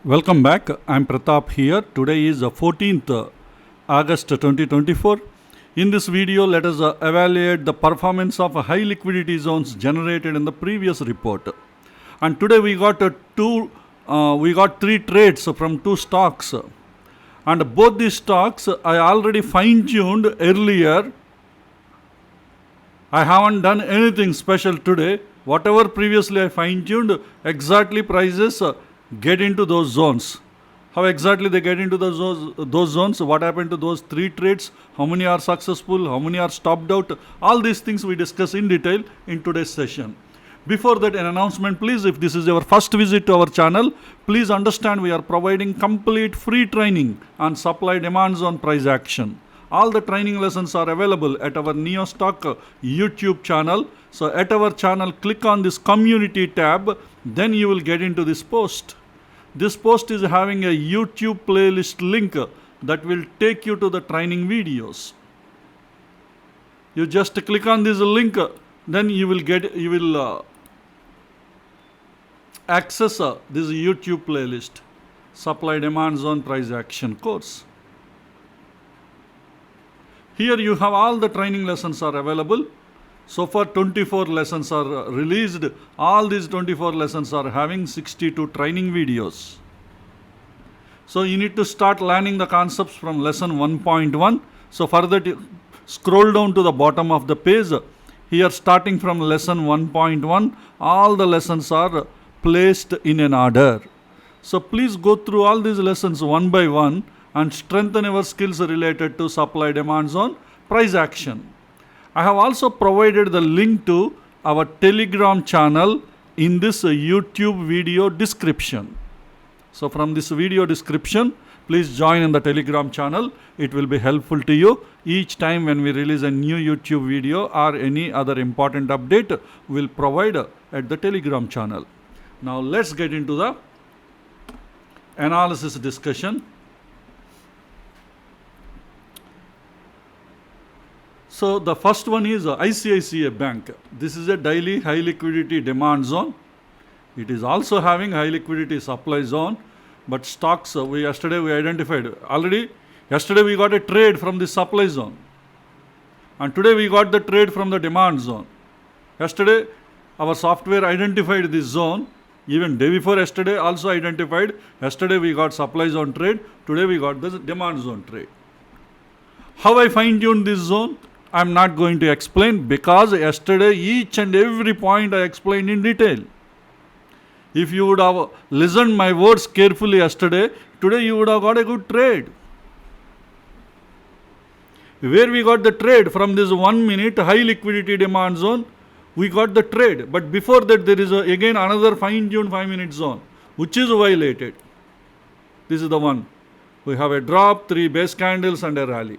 Welcome back. I'm Pratap here. Today is 14th August 2024. In this video, let us evaluate the performance of high liquidity zones generated in the previous report. And today we got three trades from two stocks. And both these stocks I already fine-tuned earlier. I haven't done anything special today. Whatever previously I fine-tuned, exactly prices get into those zones. How exactly they get into those zones? What happened to those three trades? How many are successful? How many are stopped out? All these things we discuss in detail in today's session. Before that, an announcement, please. If this is your first visit to our channel, please understand we are providing complete free training on supply demand zone price action. All the training lessons are available at our NeoStock YouTube channel. So at our channel, click on this community tab, then you will get into this post. This post is having a YouTube playlist link that will take you to the training videos. You just click on this link, then you will access this YouTube playlist, Supply Demand Zone Price Action course. Here you have all the training lessons are available. So far 24 lessons are released. All these 24 lessons are having 62 training videos. So you need to start learning the concepts from lesson 1.1. So for that, scroll down to the bottom of the page. Here starting from lesson 1.1, all the lessons are placed in an order. So please go through all these lessons one by one and strengthen your skills related to supply demand zone price action. I have also provided the link to our Telegram channel in this YouTube video description. So from this video description, please join in the Telegram channel. It will be helpful to you. Each time when we release a new YouTube video or any other important update, we'll provide at the Telegram channel. Now let's get into the analysis discussion. So the first one is ICICIBANk. This is a daily high liquidity demand zone. It is also having high liquidity supply zone, but stocks yesterday we identified already. Yesterday we got a trade from the supply zone, and today we got the trade from the demand zone. Yesterday our software identified this zone. Even day before yesterday also identified. Yesterday we got supply zone trade. Today we got the demand zone trade. How I fine-tuned this zone, I'm not going to explain, because yesterday each and every point I explained in detail. If you would have listened my words carefully yesterday, today you would have got a good trade. Where we got the trade from this 1 minute high liquidity demand zone, we got the trade. But before that there is again another fine-tuned 5-minute zone, which is violated. This is the one. We have a drop, 3 base candles and a rally.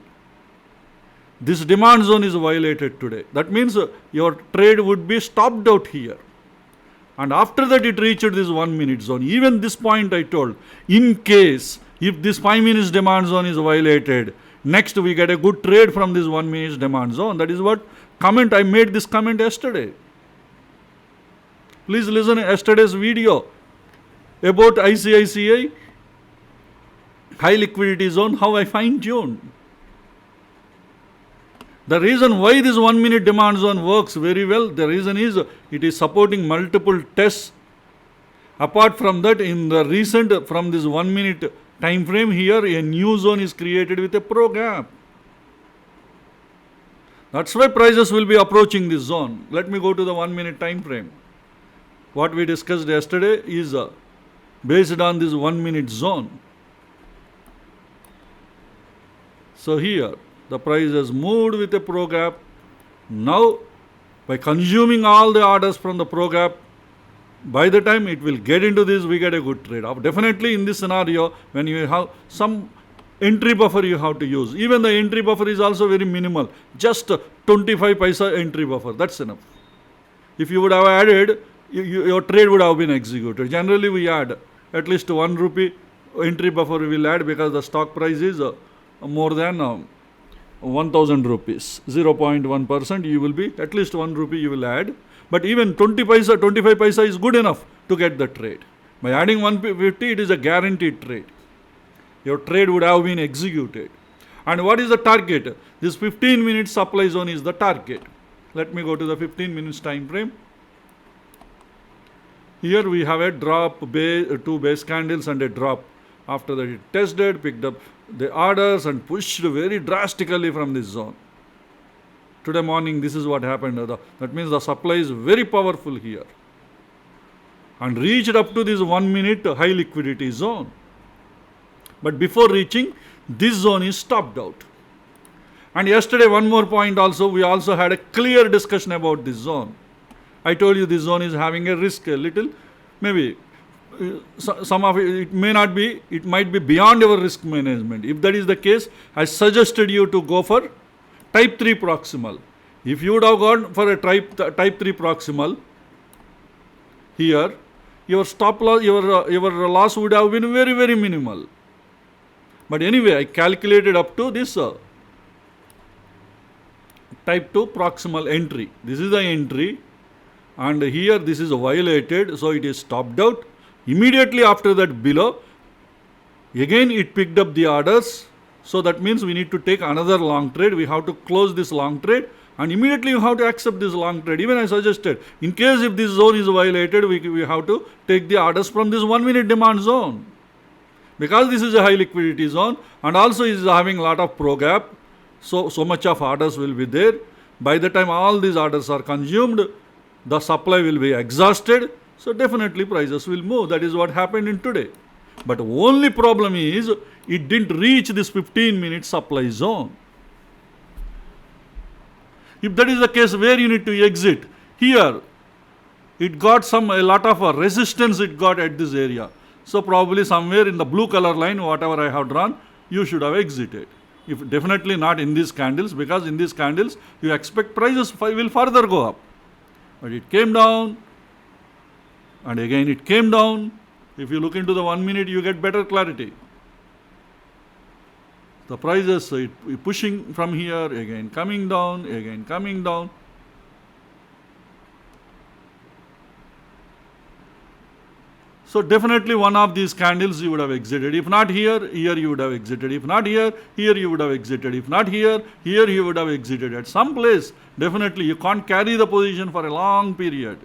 This demand zone is violated today. That means your trade would be stopped out here. And after that it reached this 1 minute zone. Even this point I told, in case if this 5 minutes demand zone is violated, next we get a good trade from this 1 minute demand zone. That is what comment I made this comment yesterday. Please listen to yesterday's video about ICICI high liquidity zone, how I fine-tuned. The reason why this 1 minute demand zone works very well, the reason is it is supporting multiple tests. Apart from that, in the recent, from this 1 minute time frame here, a new zone is created with a pro gap. That's why prices will be approaching this zone. Let me go to the 1 minute time frame. What we discussed yesterday is based on this 1 minute zone. So here, the price has moved with a pro gap. Now, by consuming all the orders from the pro gap, by the time it will get into this, we get a good trade. Definitely in this scenario, when you have some entry buffer you have to use. Even the entry buffer is also very minimal. Just 25 paisa entry buffer. That's enough. If you would have added, your trade would have been executed. Generally, we add at least 1 rupee entry buffer we will add, because the stock price is more than 1000 rupees. 0.1% you will be, at least 1 rupee you will add. But even 20 paisa, 25 paisa is good enough to get the trade. By adding 150, it is a guaranteed trade. Your trade would have been executed. And what is the target? This 15 minute supply zone is the target. Let me go to the 15 minutes time frame. Here we have a drop, two base candles and a drop. After that it tested, picked up the orders and pushed very drastically from this zone. Today morning this is what happened. That means the supply is very powerful here. And reached up to this 1 minute high liquidity zone. But before reaching, this zone is stopped out. And yesterday, one more point also, we also had a clear discussion about this zone. I told you this zone is having a risk a little, maybe some of it may not be, it might be beyond our risk management. If that is the case, I suggested you to go for type 3 proximal. If you would have gone for a type 3 proximal, here, your stop loss, your loss would have been very, very minimal. But anyway, I calculated up to this type 2 proximal entry. This is the entry, and here this is violated, so it is stopped out. Immediately after that below, again it picked up the orders, so that means we need to take another long trade. We have to close this long trade, and immediately you have to accept this long trade. Even I suggested, in case if this zone is violated, we have to take the orders from this 1 minute demand zone. Because this is a high liquidity zone, and also is having a lot of pro gap, so much of orders will be there. By the time all these orders are consumed, the supply will be exhausted, so definitely prices will move. That is what happened in today. But only problem is, it didn't reach this 15 minute supply zone. If that is the case, where you need to exit? Here, it got a lot of resistance it got at this area. So probably somewhere in the blue color line, whatever I have drawn, you should have exited. If definitely not in these candles, because in these candles, you expect prices will further go up. But it came down, and again it came down. If you look into the 1 minute, you get better clarity. The prices pushing from here, again coming down, again coming down. So definitely one of these candles you would have exited. If not here, here you would have exited. If not here, here you would have exited. If not here, here you would have exited. At some place, definitely you can't carry the position for a long period.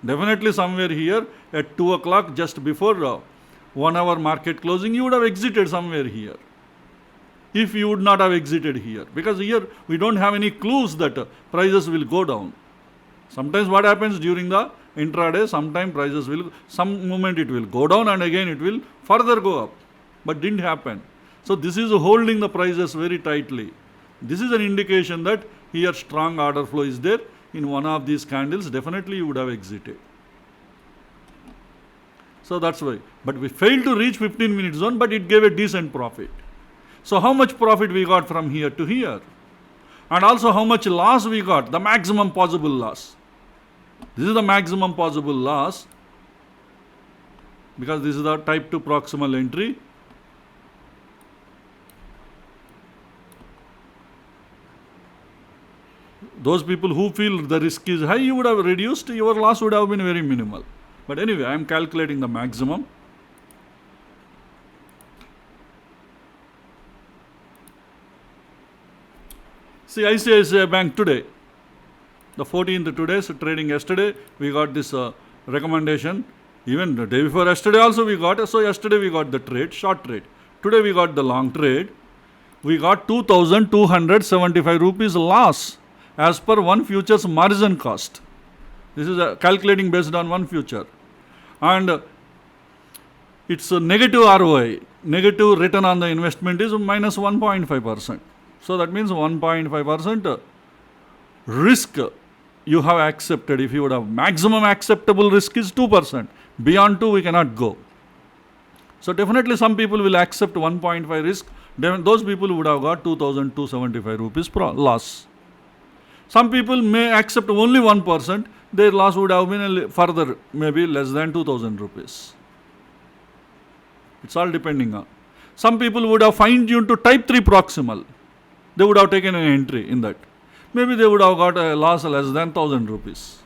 Definitely somewhere here at 2 o'clock, just before 1 hour market closing, you would have exited somewhere here. If you would not have exited here. Because here we don't have any clues that prices will go down. Sometimes what happens during the intraday, sometimes prices will, some moment it will go down and again it will further go up. But didn't happen. So this is holding the prices very tightly. This is an indication that here strong order flow is there. In one of these candles, definitely you would have exited. So that's why. But we failed to reach 15 minute zone, but it gave a decent profit. So how much profit we got from here to here? And also how much loss we got, the maximum possible loss. This is the maximum possible loss, because this is the type 2 proximal entry. Those people who feel the risk is high, you would have reduced, your loss would have been very minimal. But anyway, I am calculating the maximum. See, ICICIBANK today, the 14th today's trading yesterday, we got this recommendation. Even the day before yesterday also we got. So yesterday we got the trade, short trade. Today we got the long trade. We got 2,275 rupees loss as per one future's margin cost. This is calculating based on one future. And it's a negative ROI. Negative return on the investment is minus 1.5%. So that means 1.5% risk you have accepted. If you would have maximum acceptable risk is 2%. Beyond 2 we cannot go. So definitely some people will accept 1.5 risk. Those people would have got 2,275 rupees loss. Some people may accept only 1%. Their loss would have been further, maybe less than 2,000 rupees. It's all depending on. Some people would have fine-tuned to type 3 proximal. They would have taken an entry in that. Maybe they would have got a loss less than 1,000 rupees.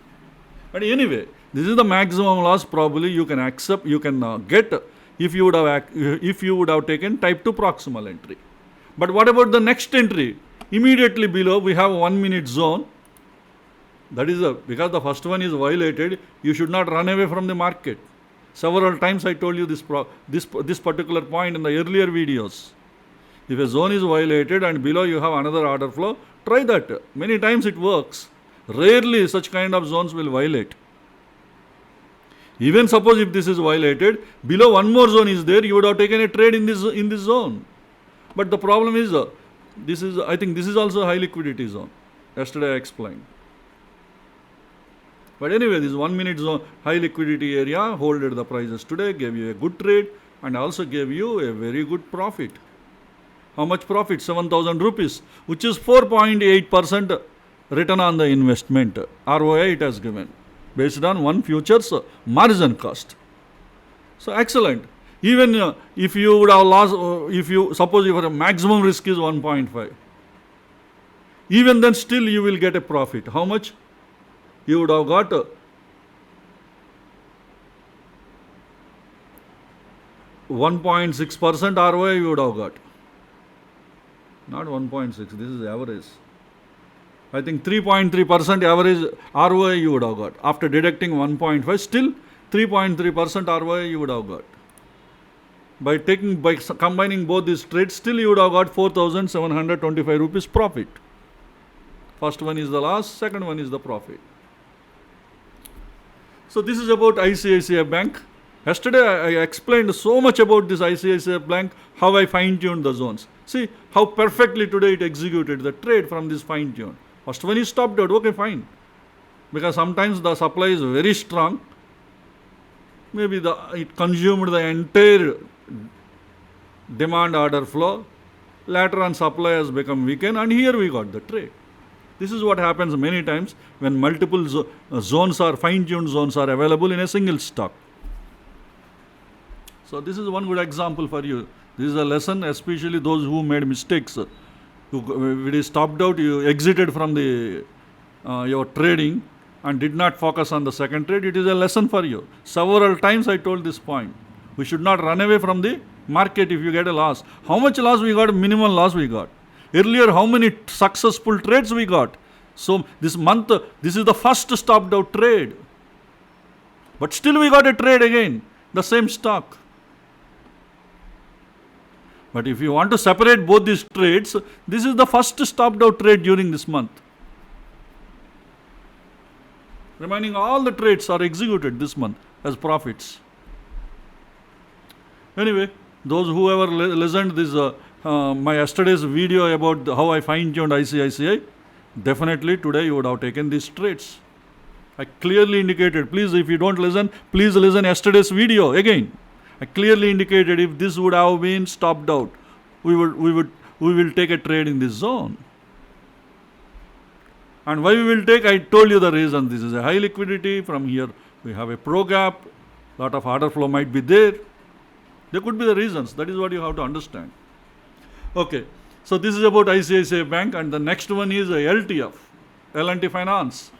But anyway, This is the maximum loss probably you can accept, you can get if you would have taken type 2 proximal entry. But what about the next entry? Immediately below we have 1 minute zone. That is because the first one is violated, you should not run away from the market. Several times I told you this particular point in the earlier videos. If a zone is violated and below you have another order flow, try that. Many times it works. Rarely such kind of zones will violate. Even suppose if this is violated, below one more zone is there, you would have taken a trade in this zone. But the problem is, I think this is also a high liquidity zone. Yesterday I explained. But anyway, this 1 minute zone, high liquidity area, holded the prices today, gave you a good trade and also gave you a very good profit. How much profit? 7,000 rupees, which is 4.8% return on the investment. ROI it has given, based on one future's margin cost. So excellent. Even if you would have lost, suppose your maximum risk is 1.5, even then still you will get a profit. How much? You would have got 1.6% ROI you would have got. Not 1.6, this is average. I think 3.3% average ROI you would have got. After deducting 1.5, still 3.3% ROI you would have got. By combining both these trades, still you would have got 4,725 rupees profit. First one is the loss, second one is the profit. So this is about ICICIBank. Yesterday I explained so much about this ICICIBank, how I fine-tuned the zones. See how perfectly today it executed the trade from this fine-tune. First one is stopped out, okay, fine. Because sometimes the supply is very strong. Maybe it consumed the entire demand order flow. Later on supply has become weakened and here we got the trade. This is what happens many times when multiple zones are fine-tuned zones are available in a single stock. So this is one good example for you. This is a lesson, especially those who made mistakes. It is stopped out, you exited from your trading and did not focus on the second trade. It is a lesson for you. Several times I told this point. We should not run away from the market if you get a loss. How much loss we got? Minimum loss we got. Earlier, how many successful trades we got? So this month, this is the first stopped out trade. But still we got a trade again, the same stock. But if you want to separate both these trades, this is the first stopped out trade during this month. Remaining all the trades are executed this month as profits. Anyway, those who ever listened this my yesterday's video about how I fine-tuned ICICI, definitely today you would have taken these trades. I clearly indicated, please if you don't listen, please listen yesterday's video again. I clearly indicated if this would have been stopped out, we will take a trade in this zone. And why we will take, I told you the reason. This is a high liquidity. From here we have a pro gap, lot of order flow might be there. There could be the reasons. That is what you have to understand. Okay, so this is about ICICIBank and the next one is LTF, L&T Finance.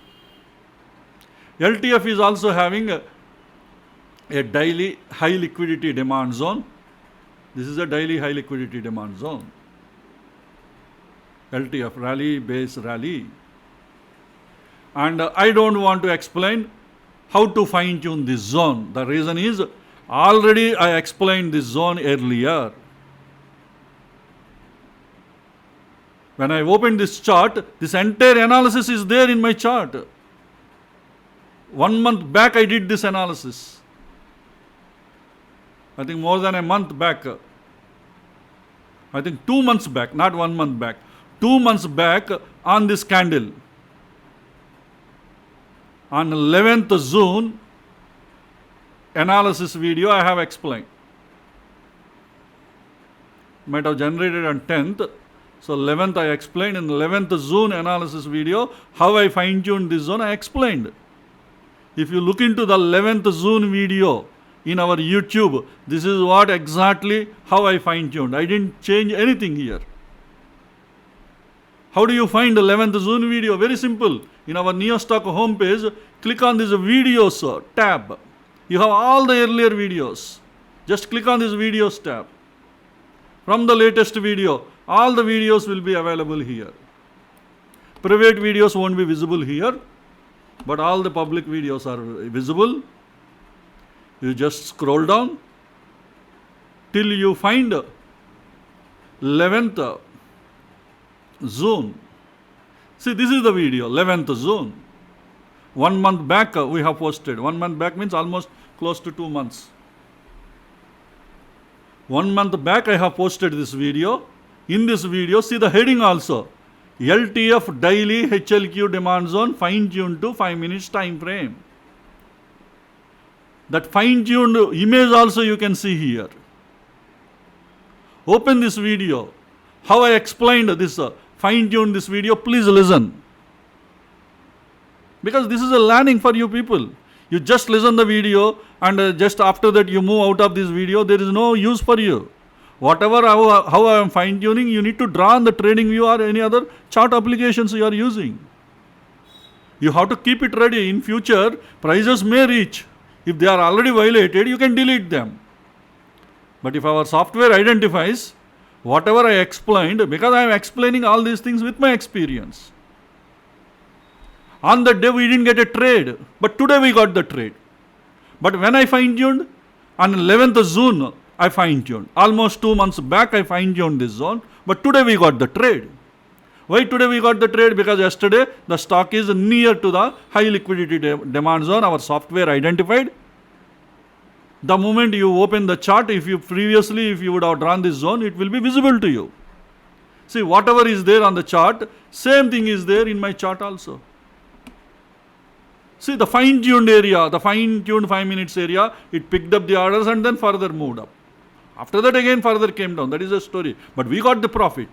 LTF is also having a daily high liquidity demand zone. This is a daily high liquidity demand zone. LTF, rally, base, rally. And I don't want to explain how to fine tune this zone. The reason is already I explained this zone earlier. When I open this chart, this entire analysis is there in my chart. 1 month back I did this analysis. I think more than a month back. I think 2 months back, not 1 month back. 2 months back on this candle. On 11th June, analysis video I have explained. Might have generated on 10th. So 11th I explained, in 11th June analysis video, how I fine-tuned this zone I explained. If you look into the 11th June video in our YouTube, this is what exactly how I fine-tuned. I didn't change anything here. How do you find the 11th June video? Very simple. in our NeoStock homepage, click on this videos tab. You have all the earlier videos. Just click on this videos tab. From the latest video, all the videos will be available here. Private videos won't be visible here, but all the public videos are visible. You just scroll down till you find 11th zone. See, this is the video, 11th zone. 1 month back we have posted. 1 month back means almost close to 2 months. 1 month back I have posted this video. In this video, see the heading also. LTF daily HLQ demand zone fine-tuned to 5 minutes time frame. That fine-tuned image also you can see here. Open this video. How I explained this, fine-tuned this video, please listen. Because this is a learning for you people. You just listen the video and just after that you move out of this video, there is no use for you. Whatever how I am fine-tuning, you need to draw on the trading view or any other chart applications you are using. You have to keep it ready. In future, prices may reach. If they are already violated, you can delete them. But if our software identifies whatever I explained, because I am explaining all these things with my experience. On that day we didn't get a trade, but today we got the trade. But when I fine-tuned, on 11th June, I fine-tuned. Almost 2 months back I fine-tuned this zone, but today we got the trade. Why today we got the trade? Because yesterday the stock is near to the high liquidity demand zone, our software identified. The moment you open the chart, if you would have drawn this zone, it will be visible to you. See, whatever is there on the chart, same thing is there in my chart also. See the fine-tuned area, the fine-tuned 5 minutes area, it picked up the orders and then further moved up. After that again further came down. That is the story. But we got the profit.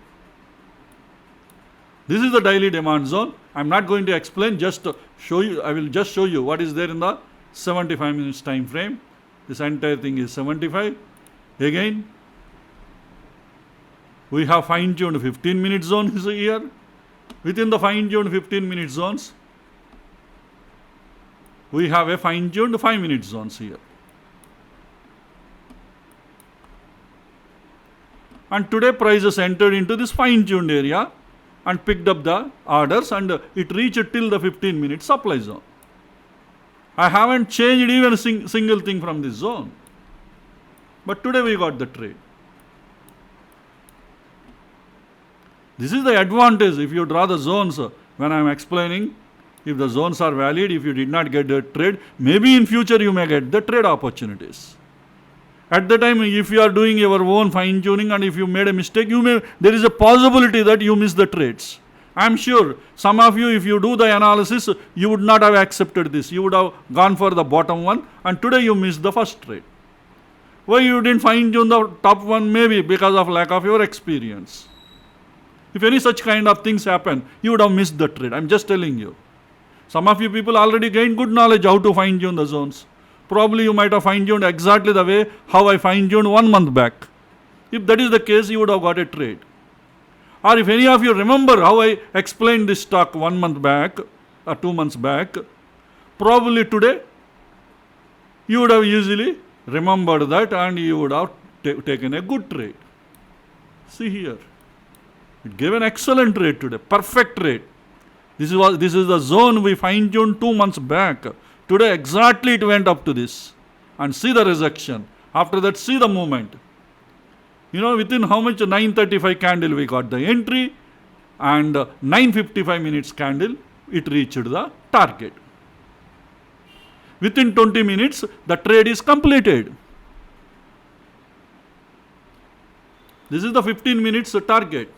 This is the daily demand zone. I am not going to explain, just show you. I will just show you what is there in the 75 minutes time frame. This entire thing is 75. Again, we have fine-tuned 15-minute zones here. Within the fine-tuned 15-minute zones, we have a fine-tuned 5-minute zones here. And today prices entered into this fine-tuned area and picked up the orders and it reached till the 15-minute supply zone. I haven't changed even a single thing from this zone. But today we got the trade. This is the advantage if you draw the zones when I am explaining. If the zones are valid, if you did not get the trade, maybe in future you may get the trade opportunities. At the time, if you are doing your own fine-tuning and if you made a mistake, there is a possibility that you miss the trades. I am sure some of you, if you do the analysis, you would not have accepted this. You would have gone for the bottom one and today you missed the first trade. Why you didn't fine-tune the top one? Maybe because of lack of your experience. If any such kind of things happen, you would have missed the trade. I am just telling you. Some of you people already gained good knowledge how to fine-tune the zones. Probably you might have fine-tuned exactly the way how I fine-tuned 1 month back. If that is the case, you would have got a trade. Or if any of you remember how I explained this stock 1 month back or 2 months back, probably today you would have easily remembered that and you would have taken a good trade. See here. It gave an excellent trade today, perfect trade. This is the zone we fine-tuned 2 months back. Today exactly it went up to this. And see the rejection. After that, see the movement. You know, within how much? 9:35 candle we got the entry and 9:55 minutes candle, it reached the target. Within 20 minutes, the trade is completed. This is the 15 minutes target.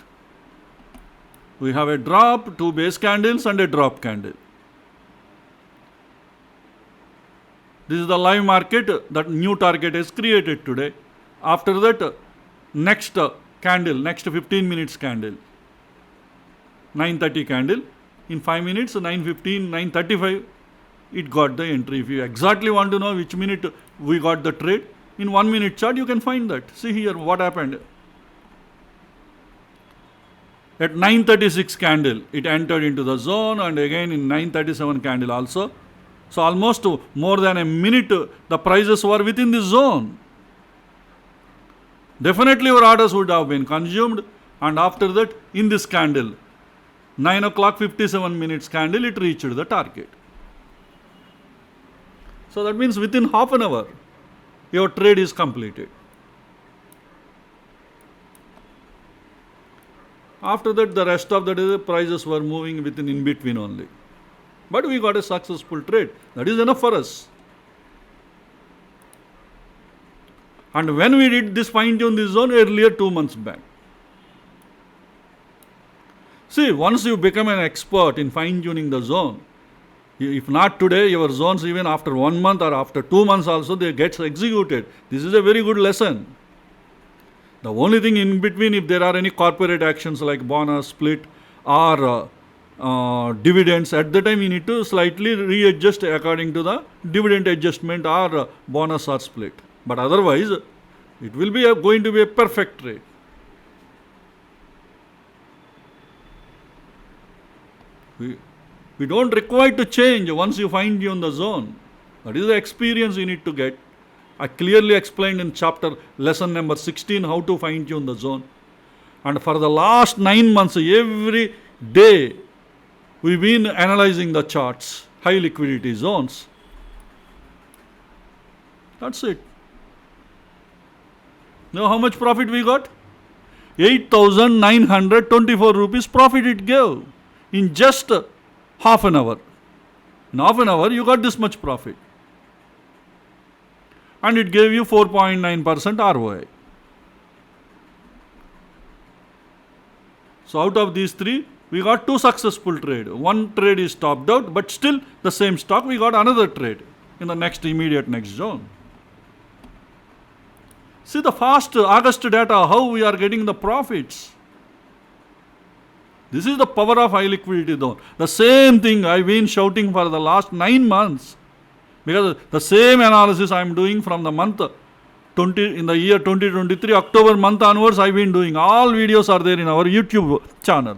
We have a drop, 2 base candles and a drop candle. This is the live market that new target is created today. After that, next candle, next 15 minutes candle, 9:30 candle. In 5 minutes, 9:15, 9:35, it got the entry. If you exactly want to know which minute we got the trade, in 1 minute chart you can find that. See here what happened. At 9:36 candle, it entered into the zone, and again in 9:37 candle also. So almost more than a minute, the prices were within the zone. Definitely your orders would have been consumed, and after that, in this candle, 9 o'clock 57 minutes candle, it reached the target. So that means within half an hour, your trade is completed. After that, the rest of the day, the prices were moving within in between only. But we got a successful trade. That is enough for us. And when we did this fine-tune this zone earlier 2 months back. See, once you become an expert in fine-tuning the zone, if not today, your zones even after 1 month or after 2 months also, they get executed. This is a very good lesson. The only thing in between, if there are any corporate actions like bonus, split, or dividends, at the time you need to slightly readjust according to the dividend adjustment or bonus or split. But otherwise, it will be going to be a perfect trade. We don't require to change once you fine tune the zone. That is the experience you need to get. I clearly explained in chapter lesson number 16 how to fine tune the zone. And for the last 9 months, every day, we've been analyzing the charts, high liquidity zones. That's it. Now how much profit we got? 8,924 rupees profit it gave in just half an hour. In half an hour, you got this much profit. And it gave you 4.9% ROI. So out of these three, we got 2 successful trades. One trade is stopped out, but still the same stock, we got another trade in the next zone. See the fast August data, how we are getting the profits. This is the power of high liquidity zone. The same thing I've been shouting for the last 9 months. Because the same analysis I am doing from the month in the year 2023, October month onwards, I've been doing. All videos are there in our YouTube channel.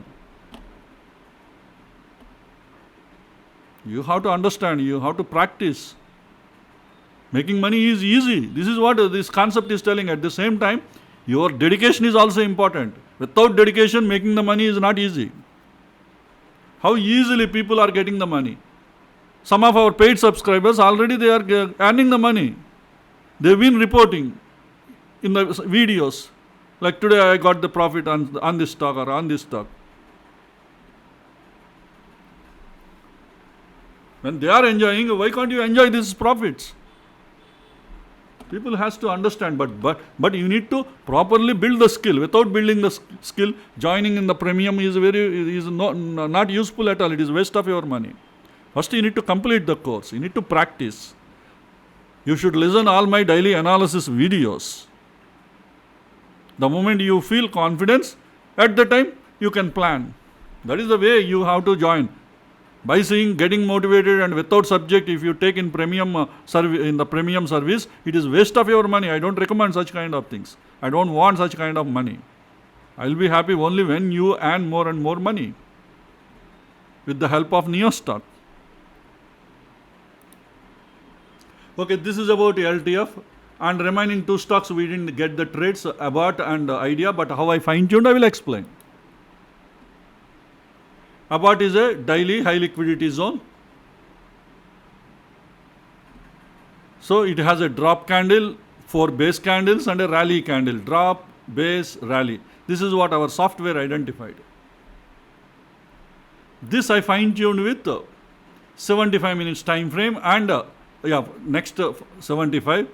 You have to understand, you have to practice. Making money is easy. This is what this concept is telling. At the same time, your dedication is also important. Without dedication, making the money is not easy. How easily people are getting the money. Some of our paid subscribers, already they are earning the money. They've been reporting in the videos. Like today I got the profit on this stock or on this stock. When they are enjoying, why can't you enjoy these profits? People has to understand, but you need to properly build the skill. Without building the skill, joining in the premium is not useful at all. It is waste of your money. First, you need to complete the course. You need to practice. You should listen all my daily analysis videos. The moment you feel confidence, at the time you can plan. That is the way you have to join. By seeing, getting motivated, and without subject, if you take in premium service, it is waste of your money. I don't recommend such kind of things. I don't want such kind of money. I will be happy only when you earn more and more money with the help of NeoStock. Okay, this is about LTF, and remaining 2 stocks we didn't get the trades, about and idea, but how I fine-tuned I will explain. About is a daily high liquidity zone. So it has a drop candle, 4 base candles, and a rally candle. Drop, base, rally. This is what our software identified. This I fine-tuned with 75 minutes time frame, and next 75.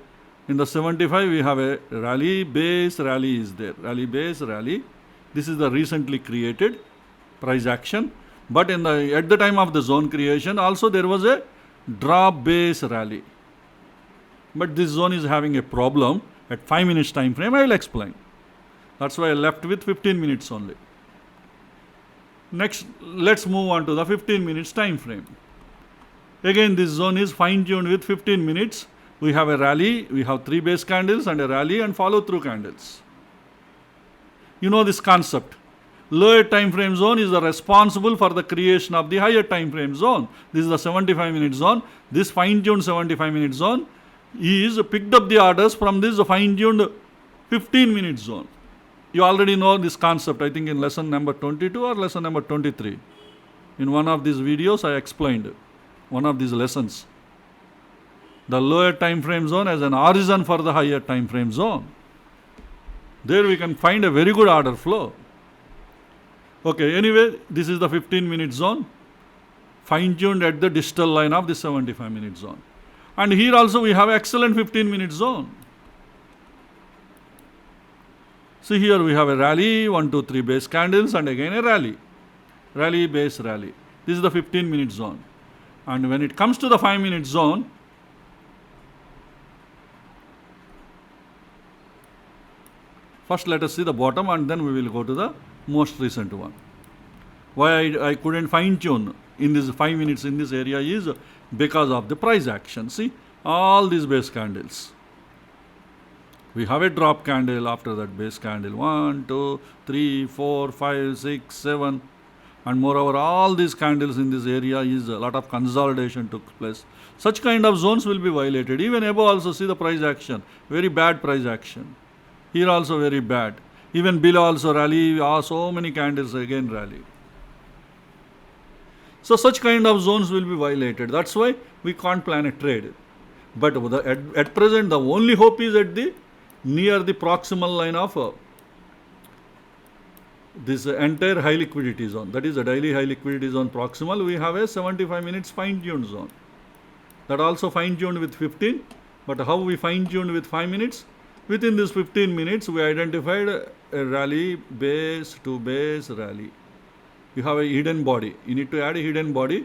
In the 75 we have a rally, base, rally is there. Rally, base, rally. This is the recently created price action. But at the time of the zone creation, also there was a drop, base, rally. But this zone is having a problem at 5 minutes time frame. I will explain. That's why I left with 15 minutes only. Next, let's move on to the 15 minutes time frame. Again, this zone is fine-tuned with 15 minutes. We have a rally, we have 3 base candles and a rally and follow-through candles. You know this concept. lower time frame zone is responsible for the creation of the higher time frame zone. This is the 75-minute zone. This fine-tuned 75-minute zone is picked up the orders from this fine-tuned 15-minute zone. You already know this concept, I think in lesson number 22 or lesson number 23. In one of these videos I explained one of these lessons. The lower time frame zone as an origin for the higher time frame zone. There we can find a very good order flow. Okay, anyway, this is the 15-minute zone, fine-tuned at the distal line of the 75-minute zone. And here also we have excellent 15-minute zone. See, here we have a rally, 1, 2, 3 base candles, and again a rally. Rally, base, rally. This is the 15-minute zone. And when it comes to the 5-minute zone, first let us see the bottom and then we will go to the most recent one. Why I couldn't fine tune in this 5 minutes in this area is because of the price action. See, all these base candles. We have a drop candle after that base candle. 1, 2, 3, 4, 5, 6, 7. And moreover, all these candles in this area is a lot of consolidation took place. Such kind of zones will be violated. Even above also see the price action. Very bad price action. Here also very bad. Even below also rally, so many candles again rally. So such kind of zones will be violated. That's why we can't plan a trade. But at present the only hope is at the near the proximal line of this entire high liquidity zone. That is a daily high liquidity zone proximal. We have a 75 minutes fine tuned zone. That also fine tuned with 15. But how we fine tuned with 5 minutes? Within this 15 minutes, we identified a rally, base to base rally. You have a hidden body. You need to add a hidden body.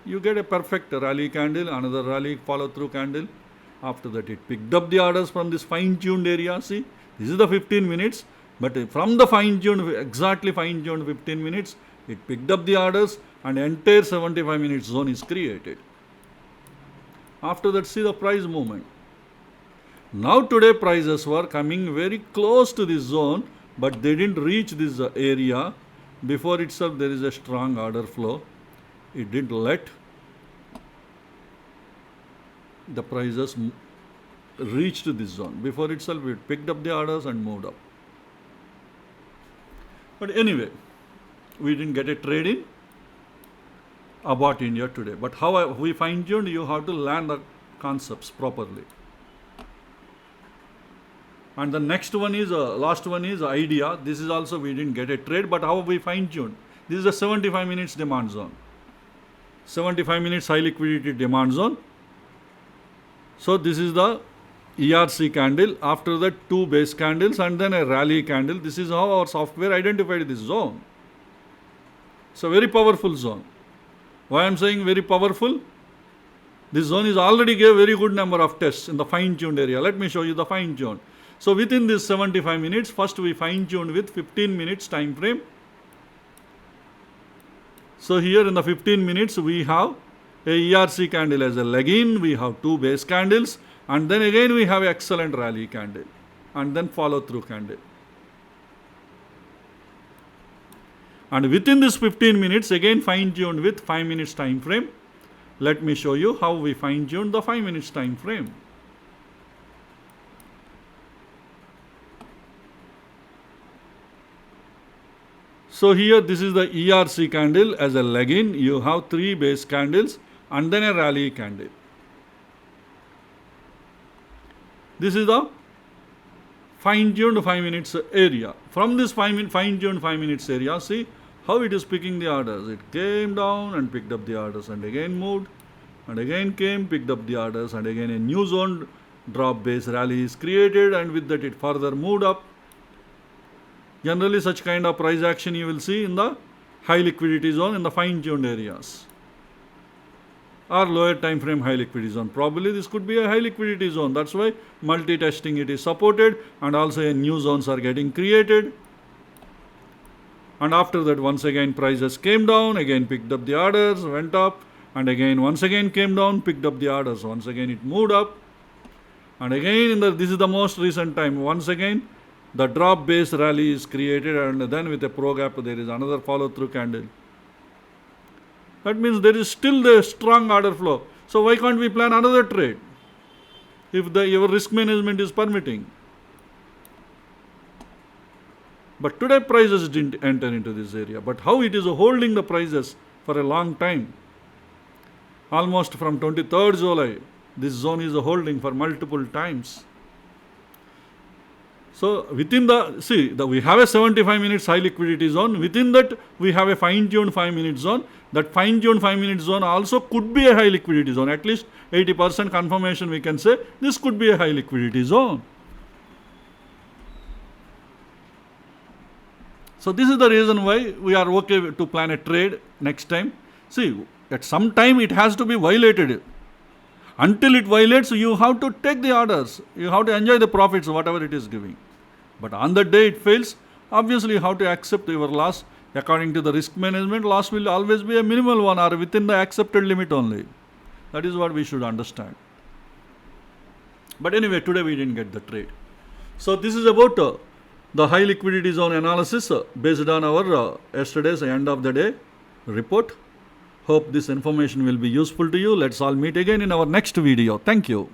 You get a perfect rally candle, another rally follow-through candle. After that, it picked up the orders from this fine-tuned area. See, this is the 15 minutes. But from the fine-tuned, exactly fine-tuned 15 minutes, it picked up the orders and entire 75 minutes zone is created. After that, see the price movement. Now today prices were coming very close to this zone, but they didn't reach this area. Before itself there is a strong order flow. It didn't let the prices reach to this zone. Before itself it picked up the orders and moved up. But anyway, we didn't get a trade in about India today. But how we fine-tuned, you have to learn the concepts properly. And the next one is, last one is idea. This is also we didn't get a trade, but how we fine-tuned. This is a 75 minutes demand zone. 75 minutes high liquidity demand zone. So this is the ERC candle. After that, 2 base candles and then a rally candle. This is how our software identified this zone. It's a very powerful zone. Why I am saying very powerful? This zone is already gave very good number of tests in the fine-tuned area. Let me show you the fine-tuned. So within this 75 minutes, first we fine-tuned with 15 minutes time frame. So here in the 15 minutes, we have a ERC candle as a leg-in, we have 2 base candles, and then again we have excellent rally candle, and then follow-through candle. And within this 15 minutes, again fine-tuned with 5 minutes time frame. Let me show you how we fine-tuned the 5 minutes time frame. So here this is the ERC candle as a leg-in. You have 3 base candles and then a rally candle. This is the fine-tuned 5 minutes area. From this fine-tuned 5 minutes area, see how it is picking the orders. It came down and picked up the orders and again moved and again came, picked up the orders and again a new zone drop base rally is created, and with that it further moved up. Generally such kind of price action you will see in the high liquidity zone in the fine-tuned areas or lower time frame high liquidity zone. Probably this could be a high liquidity zone. That's why multi-testing it is supported, and also a new zones are getting created. And after that once again prices came down, again picked up the orders, went up, and again once again came down, picked up the orders. Once again it moved up, and again this is the most recent time. Once again the drop base rally is created, and then with a pro gap there is another follow through candle. That means there is still the strong order flow. So why can't we plan another trade if your risk management is permitting? But today prices didn't enter into this area. But how it is holding the prices for a long time? Almost from 23rd July, this zone is holding for multiple times. So within we have a 75 minutes high liquidity zone. Within that, we have a fine-tuned 5-minute zone. That fine-tuned 5-minute zone also could be a high liquidity zone. At least 80% confirmation we can say this could be a high liquidity zone. So this is the reason why we are okay to plan a trade next time. See, at some time it has to be violated. Until it violates, you have to take the orders. You have to enjoy the profits, whatever it is giving. But on the day it fails, obviously you have to accept your loss. According to the risk management, loss will always be a minimal one or within the accepted limit only. That is what we should understand. But anyway, today we didn't get the trade. So this is about the high liquidity zone analysis based on our yesterday's end of the day report. Hope this information will be useful to you. Let's all meet again in our next video. Thank you.